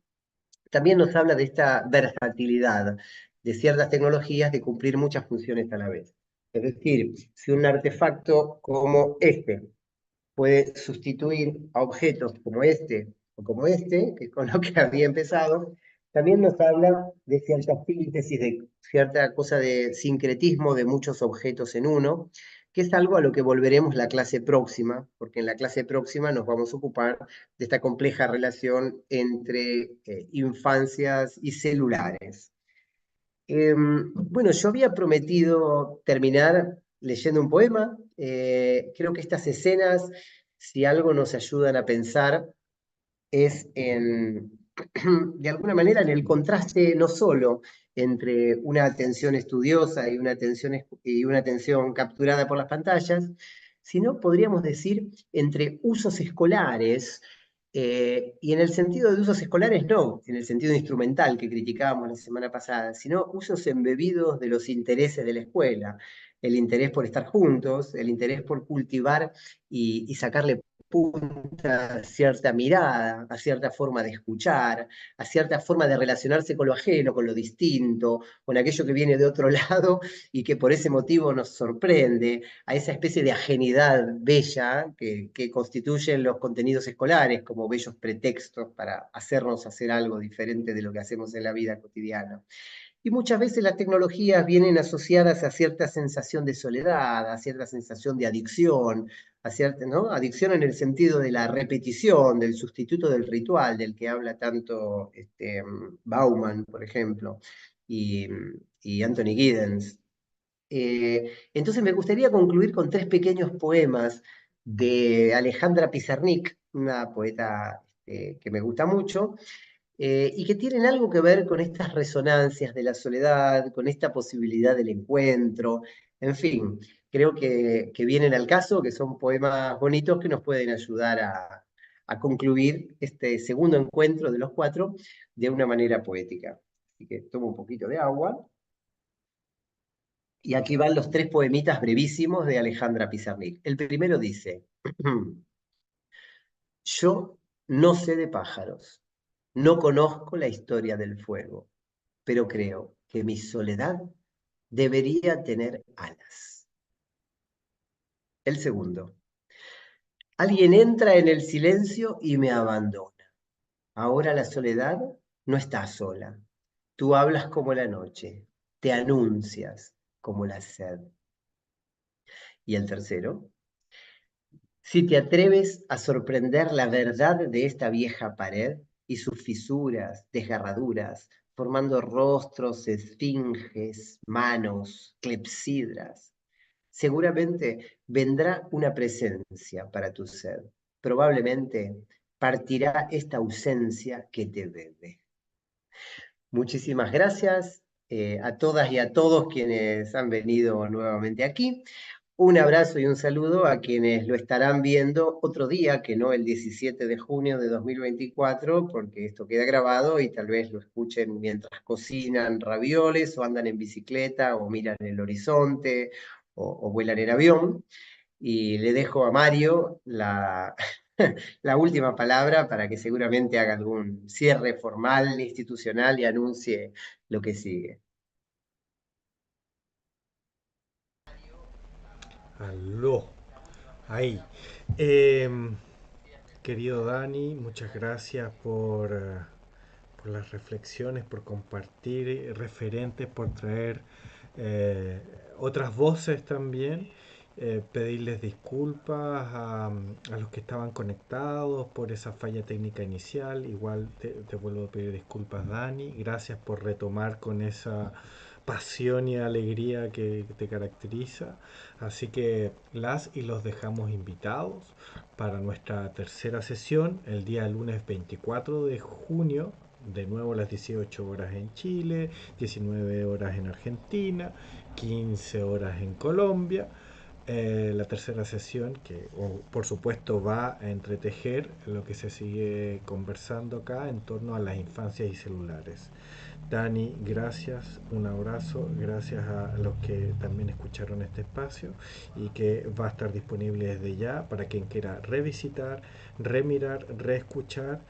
también nos habla de esta versatilidad de ciertas tecnologías de cumplir muchas funciones a la vez. Es decir, si un artefacto como este puede sustituir a objetos como este o como este, que es con lo que había empezado, también nos habla de cierta síntesis, de cierta cosa de sincretismo de muchos objetos en uno, que es algo a lo que volveremos la clase próxima, porque en la clase próxima nos vamos a ocupar de esta compleja relación entre infancias y celulares. Bueno, yo había prometido terminar leyendo un poema. Creo que estas escenas, si algo nos ayudan a pensar, es en, de alguna manera, en el contraste no solo entre una atención estudiosa y una atención capturada por las pantallas, sino podríamos decir entre usos escolares, y en el sentido de usos escolares no, en el sentido instrumental que criticábamos la semana pasada, sino usos embebidos de los intereses de la escuela, el interés por estar juntos, el interés por cultivar y sacarle punta a cierta mirada, a cierta forma de escuchar, a cierta forma de relacionarse con lo ajeno, con lo distinto, con aquello que viene de otro lado y que por ese motivo nos sorprende, a esa especie de ajenidad bella que constituyen los contenidos escolares como bellos pretextos para hacernos hacer algo diferente de lo que hacemos en la vida cotidiana. Y muchas veces las tecnologías vienen asociadas a cierta sensación de soledad, a cierta sensación de adicción, a cierta, ¿no? Adicción en el sentido de la repetición, del sustituto del ritual, del que habla tanto Bauman, por ejemplo, y, y Anthony Giddens. Entonces me gustaría concluir con tres pequeños poemas de Alejandra Pizarnik, una poeta que me gusta mucho, y que tienen algo que ver con estas resonancias de la soledad, con esta posibilidad del encuentro, en fin, creo que vienen al caso, que son poemas bonitos que nos pueden ayudar a concluir este segundo encuentro de los cuatro de una manera poética. Así que tomo un poquito de agua. Y aquí van los tres poemitas brevísimos de Alejandra Pizarnik. El primero dice, yo no sé de pájaros, no conozco la historia del fuego, pero creo que mi soledad debería tener alas. El segundo. Alguien entra en el silencio y me abandona. Ahora la soledad no está sola. Tú hablas como la noche, te anuncias como la sed. Y el tercero. Si te atreves a sorprender la verdad de esta vieja pared y sus fisuras, desgarraduras, formando rostros, esfinges, manos, clepsidras, seguramente vendrá una presencia para tu ser. Probablemente partirá esta ausencia que te bebe. Muchísimas gracias a todas y a todos quienes han venido nuevamente aquí. Un abrazo y un saludo a quienes lo estarán viendo otro día, que no el 17 de junio de 2024, porque esto queda grabado y tal vez lo escuchen mientras cocinan ravioles o andan en bicicleta o miran el horizonte o vuelan en avión. Y le dejo a Mario la última palabra para que seguramente haga algún cierre formal, institucional y anuncie lo que sigue. Aló, ahí. Em, Querido Dani, muchas gracias por las reflexiones, por compartir referentes, por traer eh, otras voces también. Pedirles disculpas a los que estaban conectados por esa falla técnica inicial. Igual te vuelvo a pedir disculpas, Dani. Gracias por retomar con esa pasión y alegría que te caracteriza. Así que las y los dejamos invitados para nuestra tercera sesión el día lunes 24 de junio, de nuevo a las 18 horas en Chile, 19 horas en Argentina, 15 horas en Colombia, la tercera sesión, que por supuesto va a entretejer lo que se sigue conversando acá en torno a las infancias y celulares. Dani, gracias, un abrazo, gracias a los que también escucharon este espacio y que va a estar disponible desde ya para quien quiera revisitar, remirar, reescuchar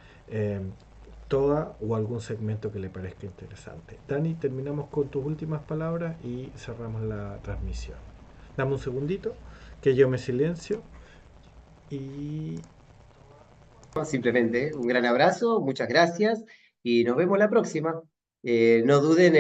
toda o algún segmento que le parezca interesante. Dani, terminamos con tus últimas palabras y cerramos la transmisión. Dame un segundito, que yo me silencio y Simplemente un gran abrazo, muchas gracias y nos vemos la próxima. No duden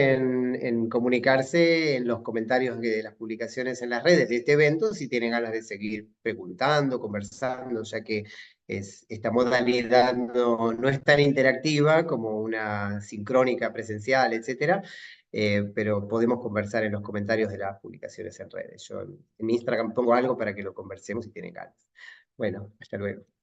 en comunicarse en los comentarios de las publicaciones en las redes de este evento si tienen ganas de seguir preguntando, conversando, ya que esta modalidad no es tan interactiva como una sincrónica presencial, etcétera, pero podemos conversar en los comentarios de las publicaciones en redes. Yo en Instagram pongo algo para que lo conversemos si tienen ganas. Bueno, hasta luego.